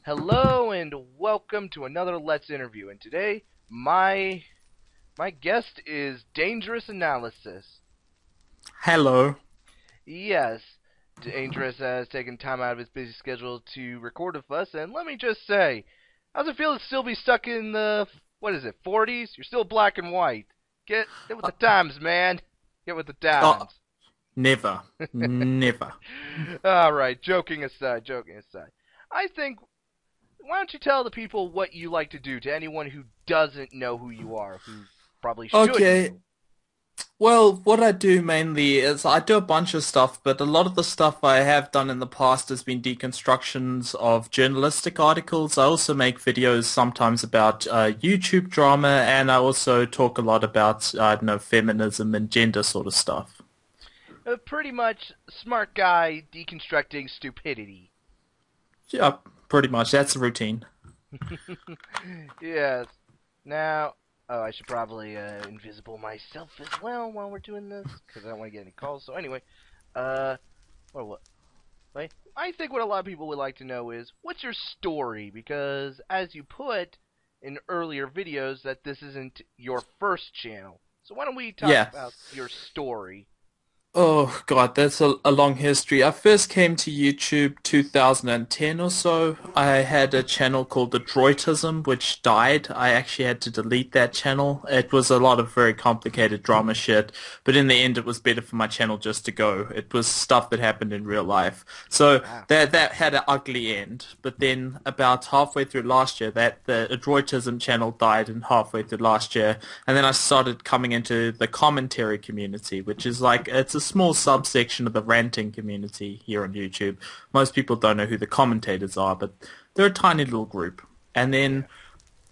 Hello and welcome to another Let's Interview. And today, my guest is Dangerous Analysis. Hello. Yes, Dangerous has taken time out of his busy schedule to record with us. And let me just say, how's it feel to still be stuck in the what is it, 40s? You're still black and white. Get with Uh, the times, man. Get with the oh, times. never. Never. All right, joking aside, joking aside. I think why don't you tell the people what you like to do to anyone who doesn't know who you are, who probably should Okay. know? Well, what I do mainly is I do a bunch of stuff, but a lot of the stuff I have done in the past has been deconstructions of journalistic articles. I also make videos sometimes about YouTube drama, and I also talk a lot about, I don't know, feminism and gender sort of stuff. Pretty much smart guy deconstructing stupidity. Yeah, pretty much. That's the routine. Yes. Now, oh, I should probably invisible myself as well while we're doing this because I don't want to get any calls. So anyway, uh, what? Wait, I think what a lot of people would like to know is what's your story? Because as you put in earlier videos, that this isn't your first channel. So why don't we talk Yeah. about your story? Oh God, that's a long history. I first came to YouTube 2010 or so. I had a channel called The Droitism, which died. I actually had to delete that channel. It was a lot of very complicated drama shit, but in the end it was better for my channel just to go. It was stuff that happened in real life. So Ah, that had an ugly end. But then about halfway through last year, that the Droitism channel died and halfway through last year. And then I started coming into the commentary community, which is like, it's a small subsection of the ranting community here on YouTube. Most people don't know who the commentators are, but they're a tiny little group. And yeah. then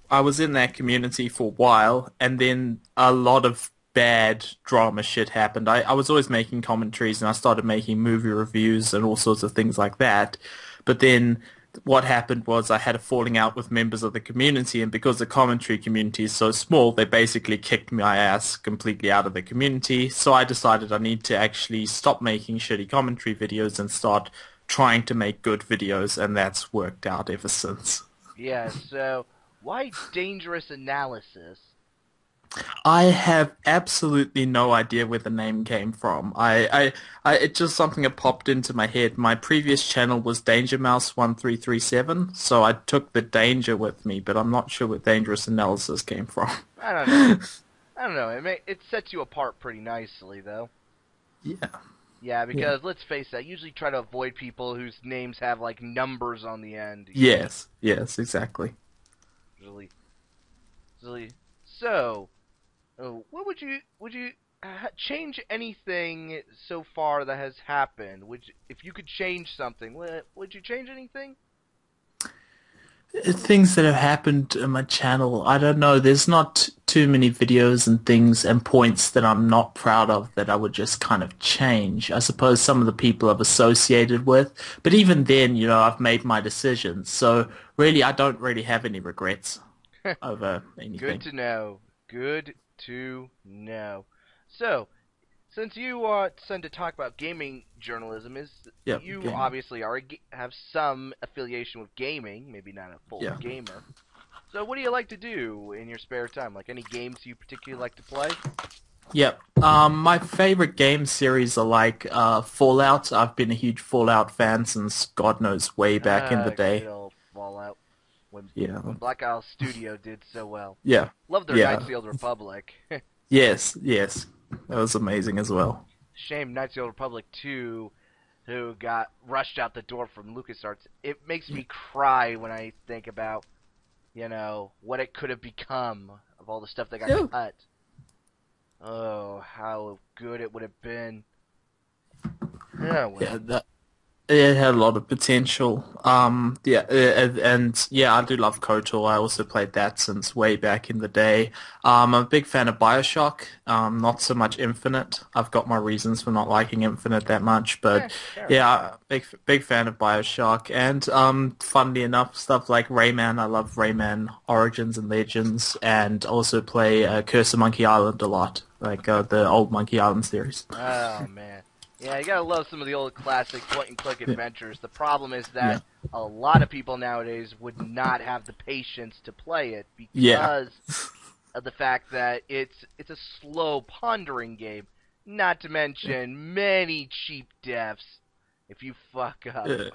I was in that community for a while, and then a lot of bad drama shit happened. I was always making commentaries, and I started making movie reviews and all sorts of things like that. But then what happened was I had a falling out with members of the community, and because the commentary community is so small, they basically kicked my ass completely out of the community. So I decided I need to actually stop making shitty commentary videos and start trying to make good videos, and that's worked out ever since. Yeah, so why dangerous analysis? I have absolutely no idea where the name came from. It's just something that popped into my head. My previous channel was Danger Mouse 1337, so I took the danger with me, but I'm not sure where Dangerous Analysis came from. I don't know. I don't know. It sets you apart pretty nicely though. Yeah, Yeah, yeah. because let's face it, I usually try to avoid people whose names have like numbers on the end. Yes, yes, exactly. Usually, usually. So, what would you change anything so far that has happened? If you could change something, would you change anything? Things that have happened to my channel, I don't know. There's not too many videos and things and points that I'm not proud of that I would just kind of change. I suppose some of the people I've associated with, but even then, I've made my decisions. So really, I don't really have any regrets over Good anything. to know. Good to know. So, since you tend to talk about gaming journalism, is Yep, you gaming. obviously have some affiliation with gaming, maybe not a full Yeah. gamer. So, what do you like to do in your spare time? Like any games you particularly like to play? Yep. My favorite game series are like Fallout. I've been a huge Fallout fan since God knows way back in the Ah, good day. old Fallout. When Yeah. Black Isle Studio did so well. Yeah. Love their Knights of Yeah. the Old Republic. Yes, yes. That was amazing as well. Shame Knights of the Old Republic 2, who got rushed out the door from LucasArts. It makes Yeah. me cry when I think about, what it could have become of all the stuff that got Yeah. cut. Oh, how good it would have been. Oh, Yeah, well. it had a lot of potential. Yeah, and yeah, I do love KOTOR. I also played that since way back in the day. I'm a big fan of BioShock. Not so much Infinite. I've got my reasons for not liking Infinite that much, but Fair enough. yeah, big fan of BioShock. And funnily enough, stuff like Rayman. I love Rayman Origins and Legends, and also play Curse of Monkey Island a lot, like the old Monkey Island series. Oh, man. Yeah, you gotta love some of the old classic point-and-click Yeah. adventures. The problem is Yeah. that a lot of people nowadays would not have the patience to play it Yeah. because of the fact that it's a slow, pondering game. Not to mention many cheap deaths if you fuck up. Uh,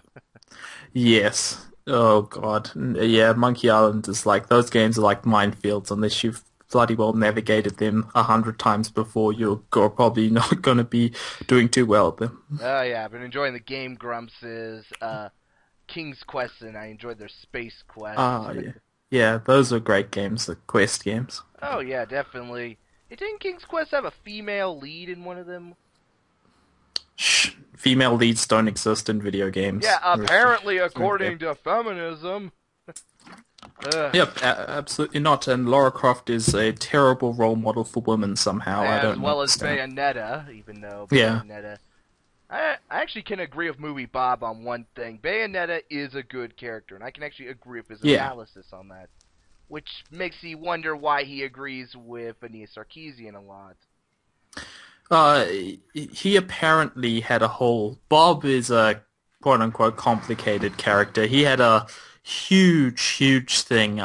yes. Oh god. Yeah, Monkey Island is like those games are like minefields unless you've bloody well navigated them 100 times before. You're probably not going to be doing too well at them. Oh yeah, I've been enjoying the Game Grumps' King's Quest, and I enjoyed their Space Quest. Ah, yeah. Yeah, those are great games, the quest games. Oh yeah, definitely. Hey, didn't King's Quest have a female lead in one of them? Shh. Female leads don't exist in video games. Yeah, apparently according to feminism. Ugh. Yep, absolutely not. And Lara Croft is a terrible role model for women somehow. I As don't well as understand. Bayonetta, even though Yeah. Bayonetta... I actually can agree with Movie Bob on one thing. Bayonetta is a good character, and I can actually agree with his Yeah. analysis on that. Which makes me wonder why he agrees with Ania Sarkeesian a lot. He apparently had a whole... Bob is a quote-unquote complicated character. He had a huge thing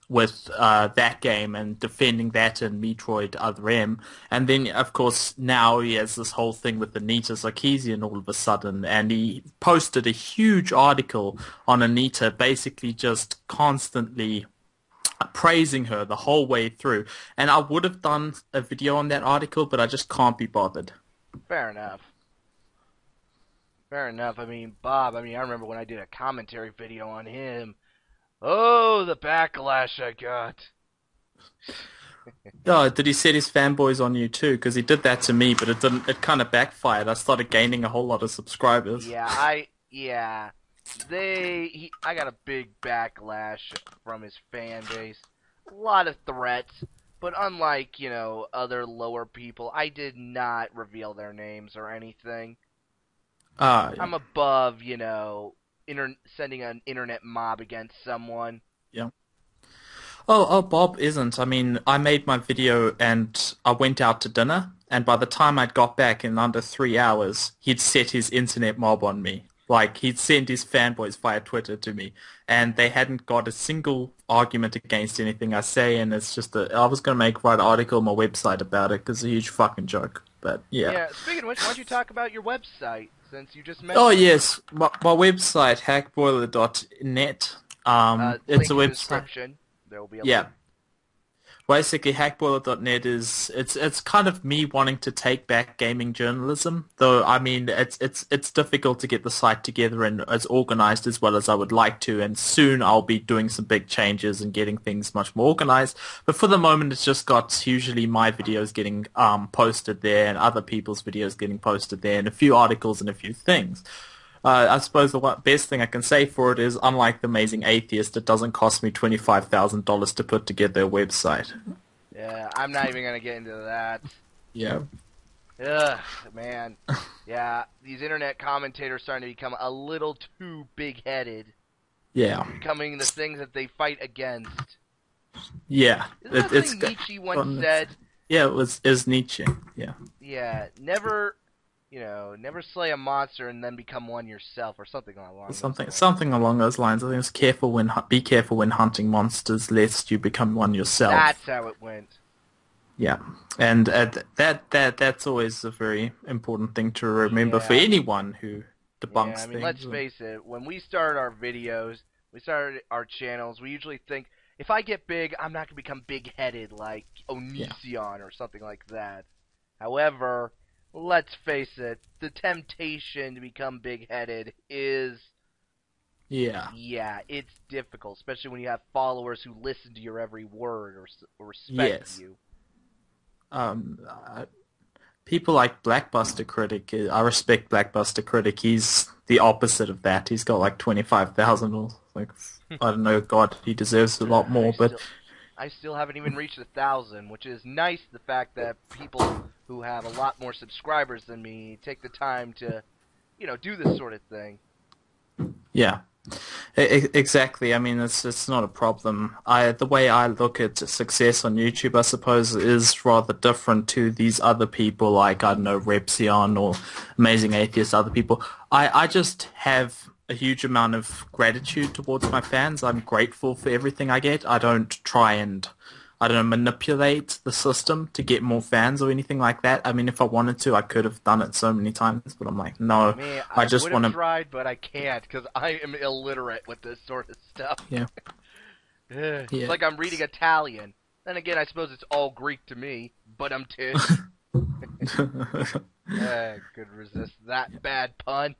with that game and defending that and Metroid Other M. And then, of course, now he has this whole thing with Anita Sarkeesian all of a sudden. And he posted a huge article on Anita basically just constantly praising her the whole way through. And I would have done a video on that article, but I just can't be bothered. Fair enough. Fair enough. I mean, Bob, I remember when I did a commentary video on him. Oh, the backlash I got. Oh, did he set his fanboys on you too? Because he did that to me, but it didn't. It kind of backfired. I started gaining a whole lot of subscribers. Yeah, I got a big backlash from his fan base. A lot of threats, but unlike, other lower people, I did not reveal their names or anything. Yeah. I'm above, sending an internet mob against someone. Yeah. Oh, Bob isn't. I mean, I made my video and I went out to dinner, and by the time I'd got back in under 3 hours, he'd set his internet mob on me. Like, he'd send his fanboys via Twitter to me, and they hadn't got a single argument against anything I say, and it's just I was going to write an article on my website about it, because it's a huge fucking joke. But, yeah. Yeah, speaking of which, why don't you talk about your website, since you just mentioned... Oh, yes. My website, hackboiler.net. It's a link in the website. description. There will be a Yeah. link. Basically, hackboiler.net it's kind of me wanting to take back gaming journalism. Though I mean, it's difficult to get the site together and as organized as well as I would like to. And soon I'll be doing some big changes and getting things much more organized. But for the moment, it's just got usually my videos getting posted there and other people's videos getting posted there and a few articles and a few things. I suppose the best thing I can say for it is, unlike The Amazing Atheist, it doesn't cost me $25,000 to put together a website. Yeah, I'm not even going to get into that. Yeah. Ugh, man. Yeah, these internet commentators are starting to become a little too big-headed. Yeah. Becoming the things that they fight against. Yeah. Isn't that something Nietzsche once said? Yeah, it was Nietzsche. Yeah. Yeah, never slay a monster and then become one yourself, or something along those lines. Something along those lines. I think it's be careful when hunting monsters, lest you become one yourself. That's how it went. Yeah, and that's always a very important thing to remember for anyone who debunks things. Let's face it. When we start our videos, we start our channels, we usually think, if I get big, I'm not going to become big-headed like Onision or something like that. However, let's face it, the temptation to become big-headed is... Yeah, it's difficult, especially when you have followers who listen to your every word or respect you. People like Blackbuster Critic, I respect Blackbuster Critic. He's the opposite of that. He's got like 25,000 or like, I don't know, God, he deserves a lot more, I still haven't even reached 1,000, which is nice, the fact that people who have a lot more subscribers than me take the time to, do this sort of thing. Yeah. Exactly. I mean, it's not a problem. The way I look at success on YouTube, I suppose, is rather different to these other people, like I don't know, Repsion or Amazing Atheist. Other people. I just have a huge amount of gratitude towards my fans. I'm grateful for everything I get. I don't try and I don't know, manipulate the system to get more fans or anything like that. I mean, if I wanted to, I could have done it so many times, but I'm like, no, Me, I I just would have want to. tried, but I can't because I am illiterate with this sort of stuff. Yeah, It's yeah. like I'm reading Italian. Then again, I suppose it's all Greek to me, but I'm tish. Could resist that bad pun.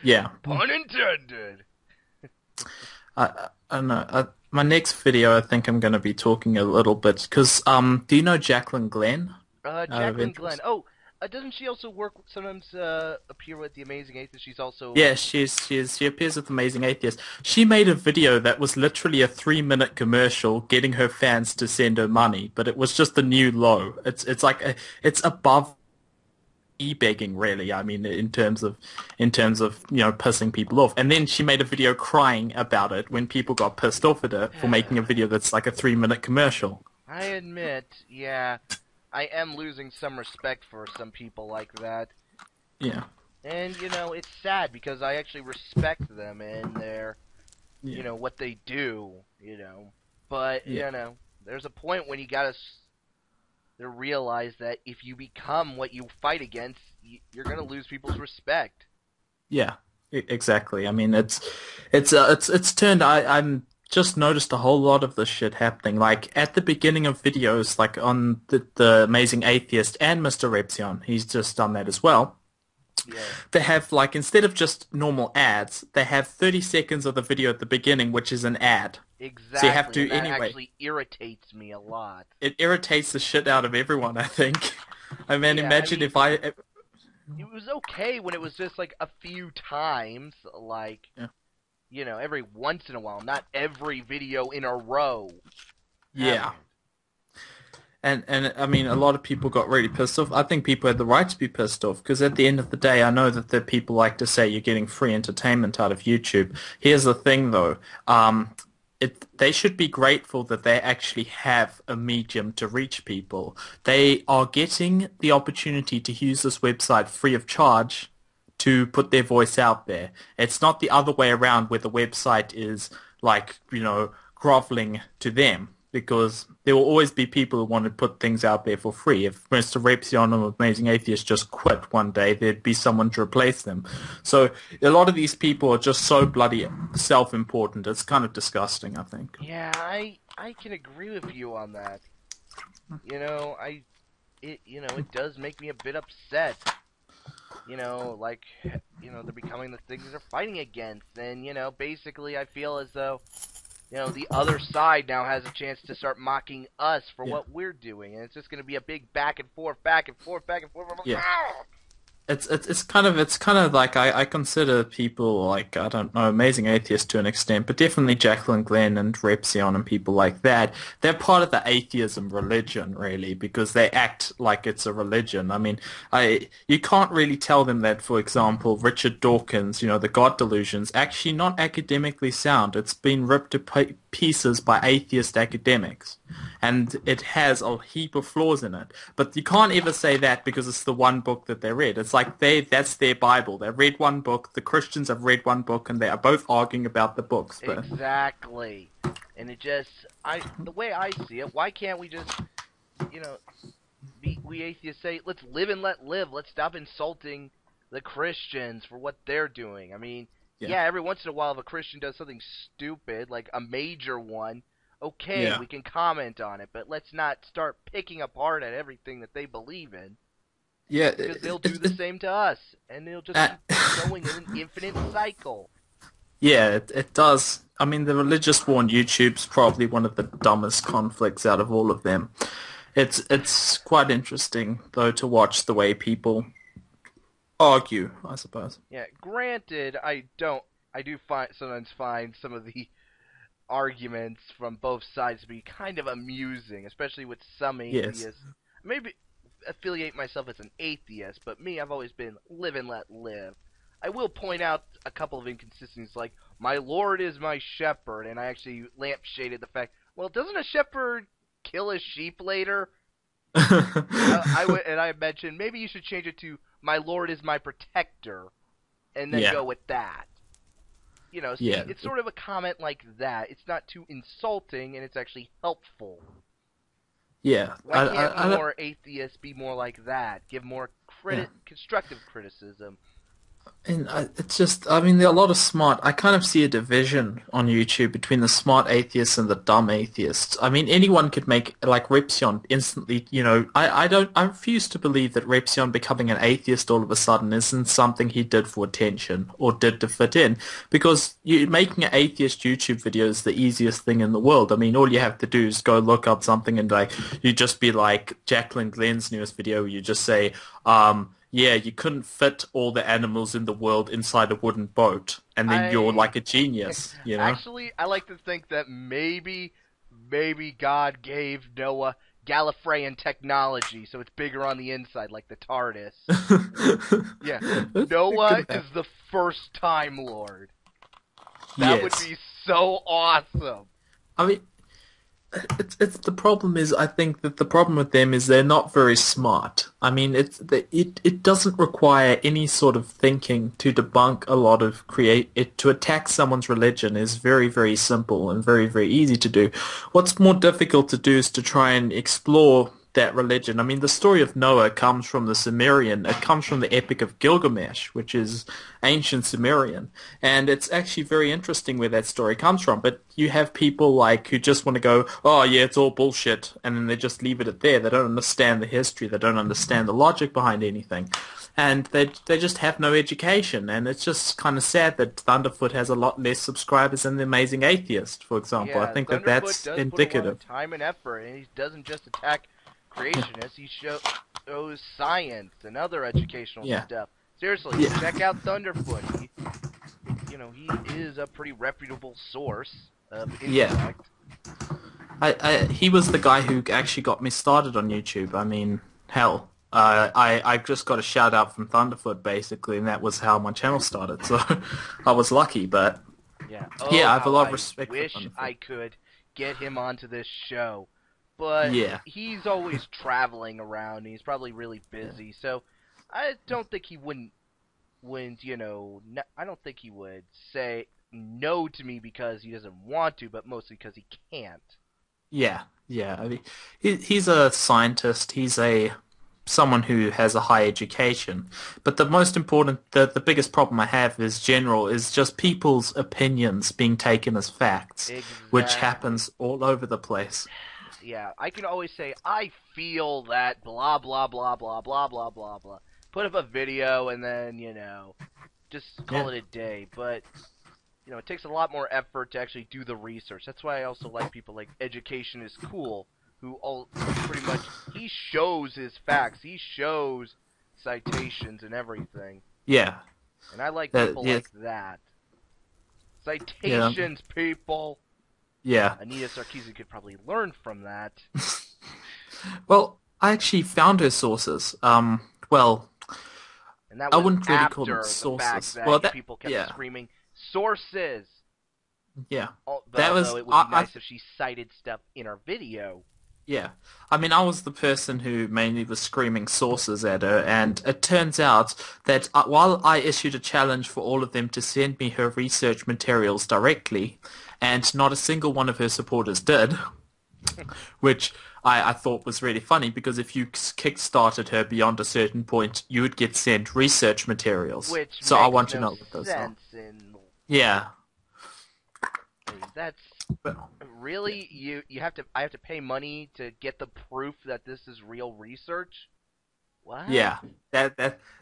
Yeah. Pun intended. I don't know. My next video, I think I'm going to be talking a little bit because do you know Jacqueline Glenn out of Jacqueline Glenn. interest? Oh, doesn't she also work sometimes appear with the Amazing Atheist? She's also Yeah, she appears with Amazing Atheist. She made a video that was literally a 3-minute commercial getting her fans to send her money, but it was just a new low. It's like it's above e-begging really. I mean, in terms of pissing people off. And then she made a video crying about it when people got pissed off at her for making a video that's like a 3-minute commercial. I admit, yeah, I am losing some respect for some people like that. Yeah. And, it's sad because I actually respect them and their, Yeah. what they do, But, Yeah. there's a point when you gotta to realize that if you become what you fight against, you're gonna lose people's respect. Yeah, exactly. I mean, it's turned. I'm just noticed a whole lot of this shit happening. Like at the beginning of videos, like on the Amazing Atheist and Mr. Repsion, he's just done that as well. Yeah, They have like instead of just normal ads, they have 30 seconds of the video at the beginning, which is an ad. So you have exactly, and to that anyway. actually irritates me a lot. It irritates the shit out of everyone, I think. I mean, Yeah, I imagine mean, if I. it was okay when it was just like a few times, like, Yeah. every once in a while, not every video in a row. Having Yeah. And I mean, a lot of people got really pissed off. I think people had the right to be pissed off because at the end of the day, I know that the people like to say you're getting free entertainment out of YouTube. Here's the thing, though. They should be grateful that they actually have a medium to reach people. They are getting the opportunity to use this website free of charge to put their voice out there. It's not the other way around where the website is like, groveling to them because there will always be people who want to put things out there for free. If Mr. Repsion or Amazing Atheist just quit one day, there'd be someone to replace them. So a lot of these people are just so bloody self-important. It's kind of disgusting, I think. Yeah, I can agree with you on that. It does make me a bit upset. Like, they're becoming the things they're fighting against, and basically I feel as though the other side now has a chance to start mocking us for Yeah. what we're doing, and it's just going to be a big back and forth, back and forth, back and forth. I'm like, Yeah. "Ah!" It's kind of like I consider people like I don't know Amazing Atheist to an extent, but definitely Jacqueline Glenn and Repsion and people like that. They're part of the atheism religion, really, because they act like it's a religion. I mean, you can't really tell them that, for example, Richard Dawkins, the God Delusion's actually not academically sound. It's been ripped to pieces by atheist academics, and it has a heap of flaws in it. But you can't ever say that because it's the one book that they read. It's like that's their Bible. They read one book, the Christians have read one book, and they are both arguing about the books. But Exactly. And the way I see it, why can't we just, you know, we atheists say, let's live and let live. Let's stop insulting the Christians for what they're doing. I mean, yeah, yeah, every once in a while if a Christian does something stupid, like a major one, okay, yeah. we can comment on it, but let's not start picking apart at everything that they believe in, Yeah, because they'll do the same to us, and they'll just uh, keep going in an infinite cycle. yeah, it does. I mean, the religious war on YouTube's probably one of the dumbest conflicts out of all of them. It's quite interesting though to watch the way people argue, I suppose. Yeah, granted, I do sometimes find some of the arguments from both sides to be kind of amusing, especially with some Yes. atheists. Maybe affiliate myself as an atheist, but me, I've always been live and let live. I will point out a couple of inconsistencies, like my Lord is my shepherd, and I actually lampshaded the fact. Well, doesn't a shepherd kill his sheep later? And I mentioned maybe you should change it to my Lord is my protector, and then Yeah, go with that. See, yeah, it's sort of a comment like that. It's not too insulting, and it's actually helpful. yeah. Why can't I don't. more atheists be more like that? Give more Yeah. constructive criticism. And it's just, I mean, there are a lot of smart. I kind of see a division on YouTube between the smart atheists and the dumb atheists. I mean, anyone could make, like Repsion instantly, I refuse to believe that Repsion becoming an atheist all of a sudden isn't something he did for attention or did to fit in. Because making an atheist YouTube video is the easiest thing in the world. I mean, all you have to do is go look up something and like, you just be like Jacqueline Glenn's newest video, where you just say, yeah, you couldn't fit all the animals in the world inside a wooden boat, and then you're I like a genius, you know? Actually, I like to think that maybe God gave Noah Gallifreyan technology, so it's bigger on the inside, like the TARDIS. Yeah, It Noah could is have. the first Time Lord. That would Yes. be so awesome. I mean, it's the problem is I think that the problem with them is they're not very smart. I mean, it doesn't require any sort of thinking to debunk a lot of create it to attack someone's religion is very very simple and very very easy to do. What's more difficult to do is to try and explore that religion. I mean, the story of Noah comes from the Sumerian. It comes from the Epic of Gilgamesh, which is ancient Sumerian, and it's actually very interesting where that story comes from. But you have people like who just want to go, "Oh yeah, it's all bullshit," and then they just leave it at there. They don't understand the history. They don't understand the logic behind anything, and they just have no education. And it's just kind of sad that Thunderfoot has a lot less subscribers than the Amazing Atheist, for example. I Yeah, think that Thunderfoot that's does put a lot indicative. of time and effort, and he doesn't just attack creationists. He shows science and other educational Yeah, stuff. Seriously, yeah, check out Thunderfoot. He is a pretty reputable source of yeah. intellect. He was the guy who actually got me started on YouTube. I mean, hell, I just got a shout out from Thunderfoot basically, and that was how my channel started. So I was lucky, but Yeah. yeah, Oh, I have a how lot of I respect for wish Thunderfoot. I could get him onto this show. But Yeah, he's always traveling around, and he's probably really yeah, busy. So I don't think he wouldn't I don't think he would say no to me because he doesn't want to, but mostly because he can't. yeah, yeah. I mean, he's a scientist. He's a someone who has a high education. But the most important, the biggest problem I have is just people's opinions being taken as facts, which Exactly. happens all over the place. Yeah, I can always say I feel that blah blah blah blah blah blah blah blah. Put up a video and then just call Yeah, it a day. But it takes a lot more effort to actually do the research. That's why I also like people like Education is Cool, who pretty much he shows his facts, he shows citations and everything, yeah. and I like That people yeah, like that. yeah, Citations, people. yeah. Anita Sarkeesian could probably learn from that. Well, I actually found her sources. Well, And that I was wouldn't really call them after the fact sources. Well, that that people kept yeah, screaming sources. yeah. But That although was it would be nice if she cited stuff in her video. yeah. I mean, I was the person who mainly was screaming sources at her, and it turns out that while I issued a challenge for all of them to send me her research materials directly, and not a single one of her supporters did, which I thought was really funny because if you kick-started her beyond a certain point, you would get sent research materials. Which So I makes want to no know what those are. sense in Yeah. that's Well, yeah. really you have to I have to pay money to get the proof that this is real research? What? Yeah,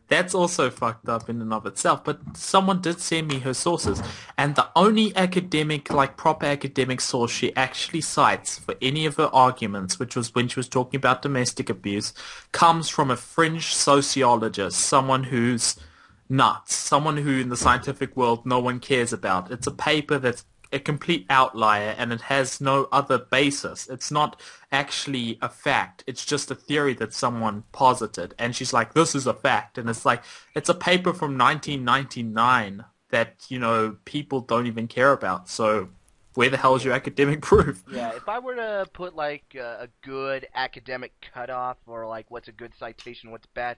that's also fucked up in and of itself. But someone did send me her sources, and the only academic, like proper academic source she actually cites for any of her arguments, which was when she was talking about domestic abuse, comes from a fringe sociologist, someone who's nuts, someone who in the scientific world no one cares about. It's a paper that's a complete outlier and it has no other basis. It's not actually a fact. It's just a theory that someone posited. And she's like, this is a fact. And it's like, it's a paper from 1999 that, people don't even care about. So where the hell is your academic proof? Yeah, if I were to put like a good academic cutoff, or like what's a good citation, what's bad,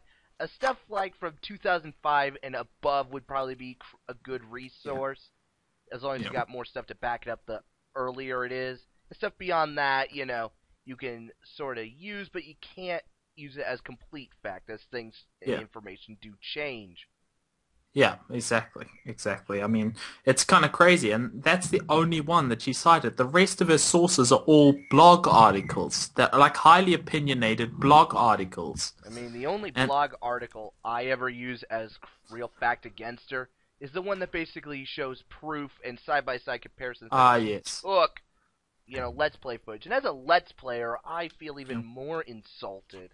stuff like from 2005 and above would probably be a good Yeah. resource, as long as you Yeah. got more stuff to back it up. The earlier it is, the stuff beyond that, you can sort of use, but you can't use it as complete fact, as things and Yeah. information do change. Yeah, exactly. Exactly. I mean, it's kind of crazy, and that's the only one that she cited. The rest of her sources are all blog articles that are like highly opinionated blog articles. I mean, the only And blog article I ever use as real fact against her is the one that basically shows proof and side-by-side comparisons that she yes. took, Let's Play footage. And as a Let's Player, I feel Yeah. even more insulted.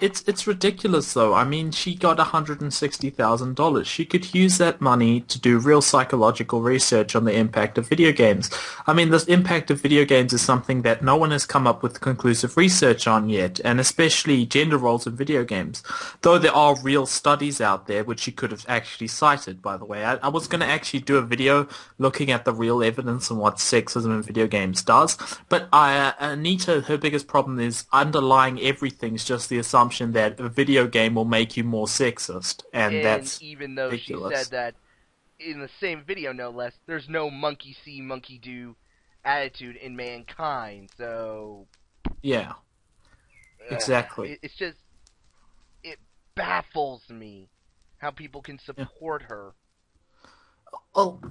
It's ridiculous though. I mean, she got $160,000. She could use that money to do real psychological research on the impact of video games. I mean, this impact of video games is something that no one has come up with conclusive research on yet, and especially gender roles in video games. Though there are real studies out there, which she could have actually cited, by the way. I was going to actually do a video looking at the real evidence on what sexism in video games does, but Anita, her biggest problem is underlying everything's just the assumption that a video game will make you more sexist, and And that's even though she said ridiculous. that in the same video, no less, there's no monkey see, monkey do attitude in mankind. So, Yeah, exactly. it's just, it baffles me how people can Yeah. support her. Well,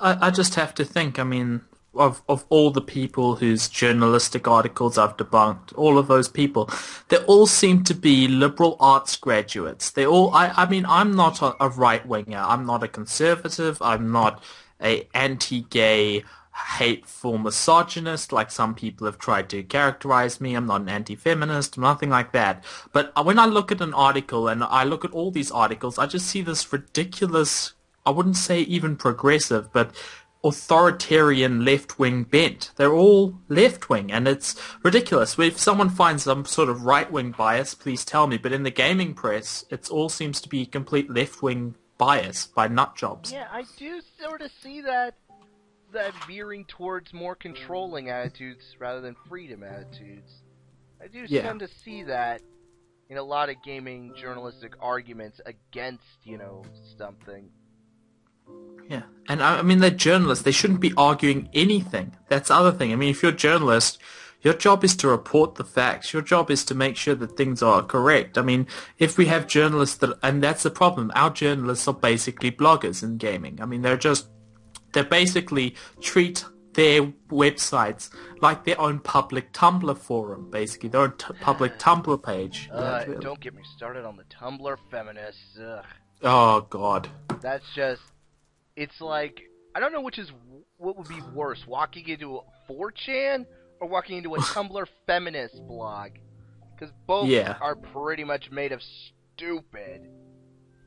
I just have to think. I mean, of all the people whose journalistic articles I've debunked, all of those people, they all seem to be liberal arts graduates. They all. I mean, I'm not a right winger. I'm not a conservative. I'm not a anti-gay, hateful misogynist like some people have tried to characterize me. I'm not an anti-feminist, nothing like that. But when I look at an article and I look at all these articles, I just see this ridiculous, I wouldn't say even progressive, but authoritarian left-wing bent. They're all left-wing, and it's ridiculous. If someone finds some sort of right-wing bias, please tell me. But in the gaming press, it all seems to be complete left-wing bias by nut jobs. Yeah, I do sort of see that veering towards more controlling attitudes rather than freedom attitudes. I do Yeah. tend to see that in a lot of gaming journalistic arguments against, something. Yeah, and I mean, they're journalists. They shouldn't be arguing anything. That's the other thing. I mean, if you're a journalist, your job is to report the facts. Your job is to make sure that things are correct. I mean, if we have journalists that, and that's the problem, our journalists are basically bloggers in gaming. I mean, they basically treat their websites like their own public Tumblr forum, basically, their own public Tumblr page. That's really... Don't get me started on the Tumblr feminists. Ugh. Oh, God. That's just, it's like, I don't know what would be worse, walking into a 4chan or walking into a Tumblr feminist blog. Because both Yeah. are pretty much made of stupid.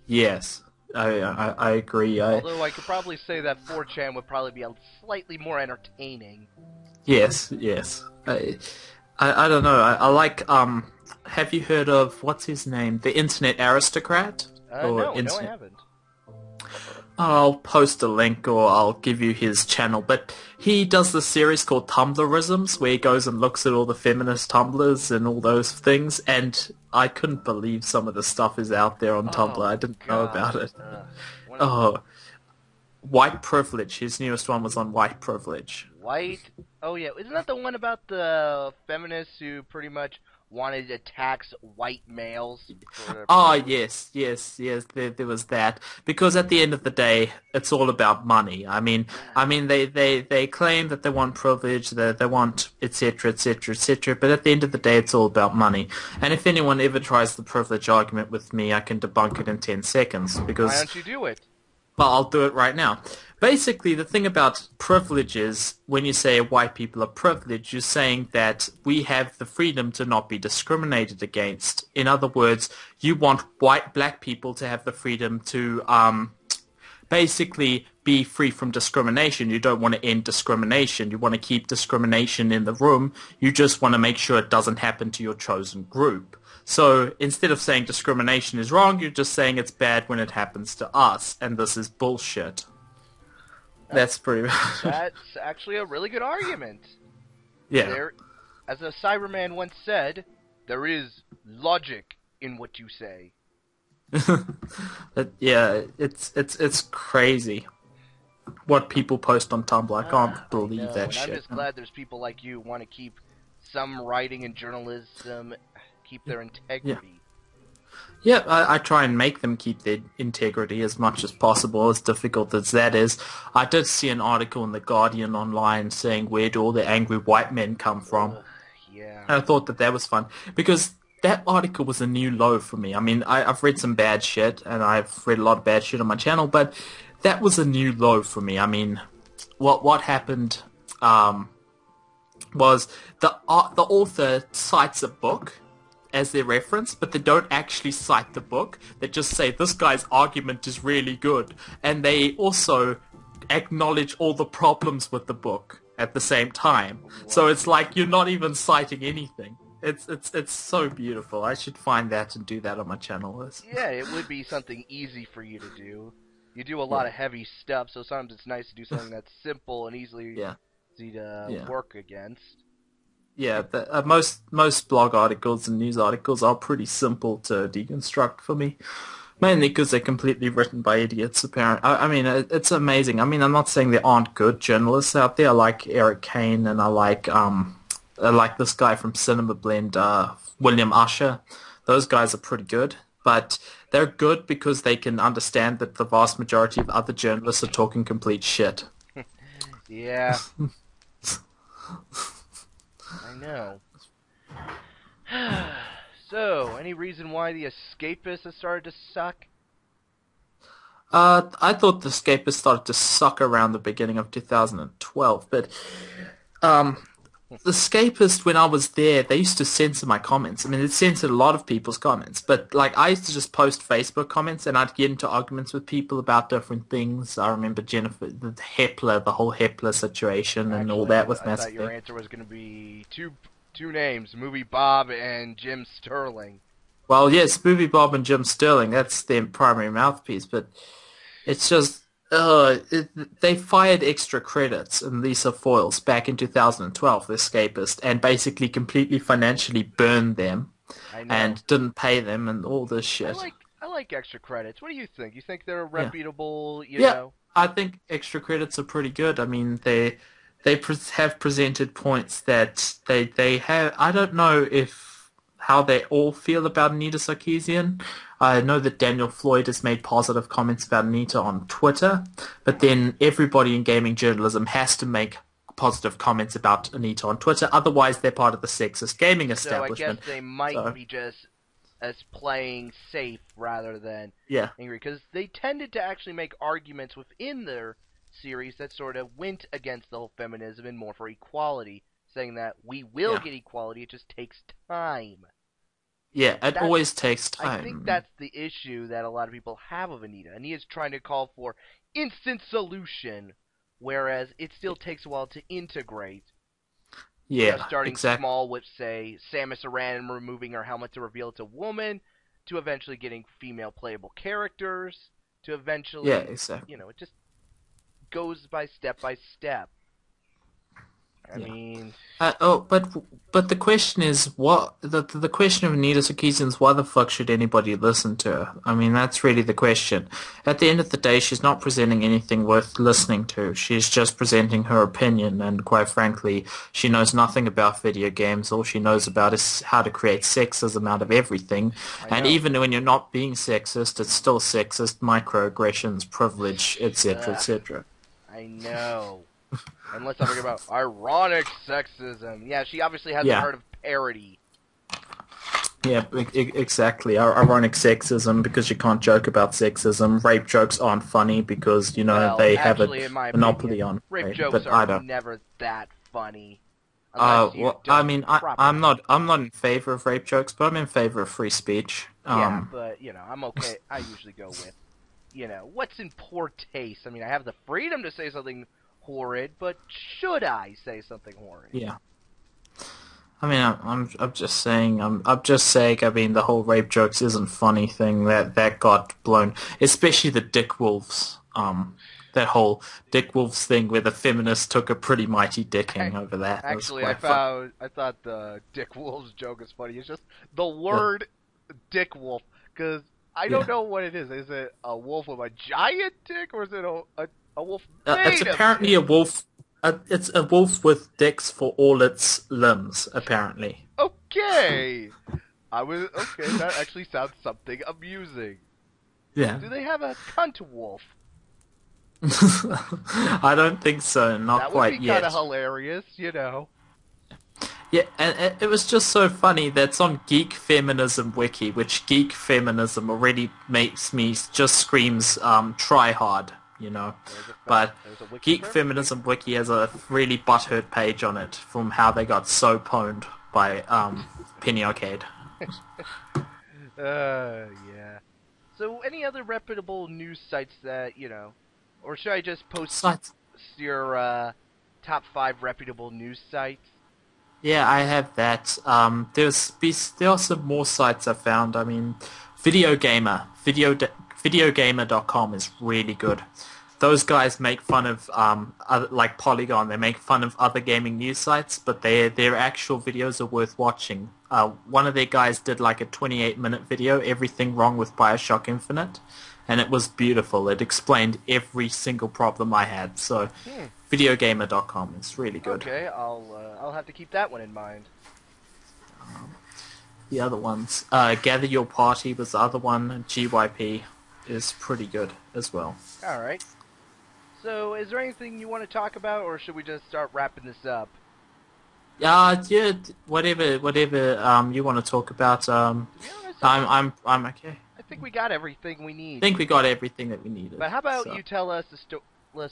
Yes. I agree. Although I could probably say that 4chan would probably be a slightly more entertaining. Yes, yes. I don't know. I like, have you heard of, what's his name? The Internet Aristocrat? No, I haven't. I'll post a link or I'll give you his channel, but he does this series called Tumblrisms where he goes and looks at all the feminist Tumblrs and all those things, and I couldn't believe some of the stuff is out there on Tumblr. I didn't know about it. Oh, White Privilege. His newest one was on White Privilege. White? Oh yeah, isn't that the one about the feminists who pretty much wanted to tax white males? Yes. There was that, because at the end of the day, it's all about money. I mean, they claim that they want privilege, that they want etc. etc. etc. But at the end of the day, it's all about money. And if anyone ever tries the privilege argument with me, I can debunk it in 10 seconds. Because why don't you do it? Well, I'll do it right now. Basically, the thing about privilege is, when you say white people are privileged, you're saying that we have the freedom to not be discriminated against. In other words, you want black people to have the freedom to basically be free from discrimination. You don't want to end discrimination. You want to keep discrimination in the room. You just want to make sure it doesn't happen to your chosen group. So instead of saying discrimination is wrong, you're just saying it's bad when it happens to us, and this is bullshit. That's pretty much. That's actually a really good argument. Yeah. There, as a Cyberman once said, there is logic in what you say. Yeah, it's crazy what people post on Tumblr. I can't believe I know, that and shit. I'm just glad there's people like you who want to keep some writing and journalism, keep their integrity. Yeah, I try and make them keep their integrity as much as possible, as difficult as that is. I did see an article in The Guardian online saying, where do all the angry white men come from? Yeah. And I thought that was fun, because that article was a new low for me. I mean, I've read some bad shit, and I've read a lot of bad shit on my channel, but that was a new low for me. I mean, what happened was the author cites a book as their reference, but they don't actually cite the book. They just say, this guy's argument is really good. And they also acknowledge all the problems with the book at the same time. So it's like you're not even citing anything. It's so beautiful. I should find that and do that on my channel. Yeah, it would be something easy for you to do. You do a lot of heavy stuff, so sometimes it's nice to do something that's simple and easy to work against. Yeah, most blog articles and news articles are pretty simple to deconstruct for me. Mainly because they're completely written by idiots, apparently. I mean, it's amazing. I mean, I'm not saying there aren't good journalists out there. I like Eric Kane, and I like this guy from Cinema Blend, William Usher. Those guys are pretty good. But they're good because they can understand that the vast majority of other journalists are talking complete shit. Yeah. I know. So, any reason why The Escapist has started to suck? I thought The Escapist started to suck around the beginning of 2012, but The Escapist, when I was there, they used to censor my comments. I mean, it censored a lot of people's comments, but like I used to just post Facebook comments, and I'd get into arguments with people about different things. I remember Jennifer, the whole Hepler situation, and all that with Mass I thought your Effect. answer was going to be two names, Movie Bob and Jim Sterling. Well, yes, Movie Bob and Jim Sterling, that's their primary mouthpiece, but it's just, they fired extra credits in Lisa Foyles back in 2012, The Escapist, and basically completely financially burned them and didn't pay them and all this shit. I like extra credits. What do you think? You think they're reputable, you know? I think extra credits are pretty good. I mean, they have presented points that they have. I don't know how they all feel about Anita Sarkeesian. I know that Daniel Floyd has made positive comments about Anita on Twitter, but then everybody in gaming journalism has to make positive comments about Anita on Twitter. Otherwise, they're part of the sexist gaming establishment. So I guess they might be just as playing safe rather than angry, because they tended to actually make arguments within their series that sort of went against the whole feminism and more for equality, saying that we will get equality, it just takes time. Yeah, it always takes time. I think that's the issue that a lot of people have of Anita. Anita's trying to call for instant solution, whereas it still takes a while to integrate. Yeah, starting small with, say, Samus Aran removing her helmet to reveal it's a woman, to eventually getting female playable characters, to eventually, you know, it just goes by step. I mean, but the question is, what the question of Anita Sarkeesian is, why the fuck should anybody listen to her? I mean, that's really the question. At the end of the day, she's not presenting anything worth listening to. She's just presenting her opinion, and quite frankly, she knows nothing about video games. All she knows about is how to create sexism out of everything. And even when you're not being sexist, it's still sexist, microaggressions, privilege, etc., etc. I know. And let's not forget about ironic sexism. Yeah, she obviously hasn't heard of parody. Yeah, exactly. Ironic sexism, because you can't joke about sexism. Rape jokes aren't funny because, you know, they have a monopoly on rape jokes are never that funny. Well, I mean, I'm not in favor of rape jokes, but I'm in favor of free speech. Yeah, but, you know, I'm okay. I usually go with what's in poor taste? I mean, I have the freedom to say something horrid, but should I say something horrid? Yeah. I mean, I'm just saying, I'm just saying. I mean, the whole rape jokes isn't funny thing that got blown, especially the Dick Wolves. That whole Dick Wolves thing where the feminists took a pretty mighty dicking over that. It was Actually, quite fun. I thought the Dick Wolf's joke is funny. It's just the Yeah, word Dick Wolf, because I don't yeah. know what it is. Is it a wolf with a giant dick, or is it a wolf It's made of apparently dick? a wolf. It's a wolf with dicks for all its limbs. Apparently. Okay, okay. That actually sounds something amusing. Yeah. Do they have a cunt wolf? I don't think so. Not That would be quite kind of yet. hilarious. Yeah, and it was just so funny that's on Geek Feminism Wiki, which Geek Feminism already makes me just screams try hard, you know. But There's a wiki Geek for everything. Feminism Wiki has a really butthurt page on it from how they got so pwned by Penny Arcade. Yeah. So, any other reputable news sites that or should I just post Sites. your top 5 reputable news sites? Yeah, I have that. There are some more sites I found. I mean, Video Gamer, videogamer.com is really good. Those guys make fun of like Polygon. They make fun of other gaming news sites, but their actual videos are worth watching. One of their guys did like a 28-minute video, everything wrong with BioShock Infinite, and it was beautiful. It explained every single problem I had. So, Hmm. videogamer.com is really good. Okay, I'll have to keep that one in mind. The other ones, Gather Your Party was the other one, and GYP is pretty good as well. All right. So, is there anything you want to talk about, or should we just start wrapping this up? Yeah, whatever you want to talk about. To be honest, I'm okay. I think we got everything we I need. think we got everything that we needed. But how about So you tell us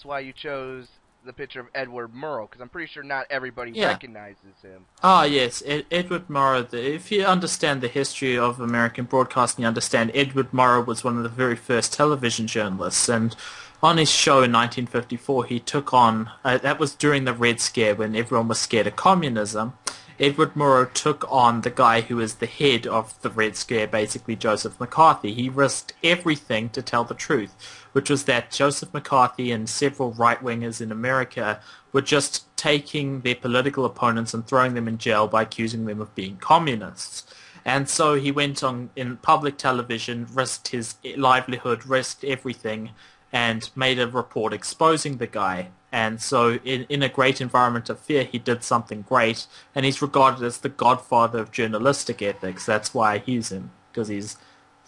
why you chose the picture of Edward Murrow? Because I'm pretty sure not everybody yeah. recognizes him. Ah, yes, Edward Murrow. If you understand the history of American broadcasting, you understand Edward Murrow was one of the very first television journalists, and on his show in 1954, he took on, that was during the Red Scare when everyone was scared of communism. Edward Murrow took on the guy who was the head of the Red Scare, basically Joseph McCarthy. He risked everything to tell the truth, which was that Joseph McCarthy and several right-wingers in America were just taking their political opponents and throwing them in jail by accusing them of being communists. And so he went on in public television, risked his livelihood, risked everything, and made a report exposing the guy. And so in a great environment of fear, he did something great, and he's regarded as the godfather of journalistic ethics. That's why I use him, because he's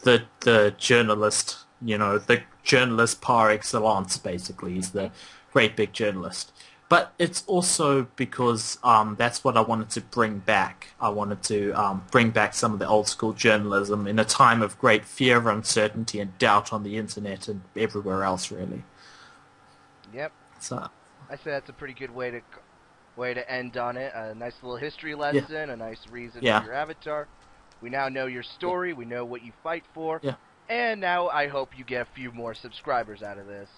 the journalist, the journalist par excellence, basically. He's the great big journalist. But it's also because that's what I wanted to bring back. I wanted to bring back some of the old school journalism in a time of great fear, uncertainty, and doubt on the internet and everywhere else, really. Yep. So, I say that's a pretty good way to end on it. A nice little history yeah, lesson, a nice reason yeah, for your avatar. We now know your story. We know what you fight for. yeah. And now I hope you get a few more subscribers out of this.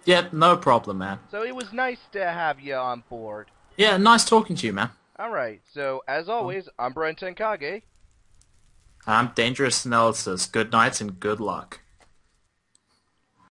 Yeah, no problem, man. So it was nice to have you on board. Yeah, nice talking to you, man. Alright, so as always, I'm Bren Tenkage. I'm Dangerous Analysis. Good night and good luck.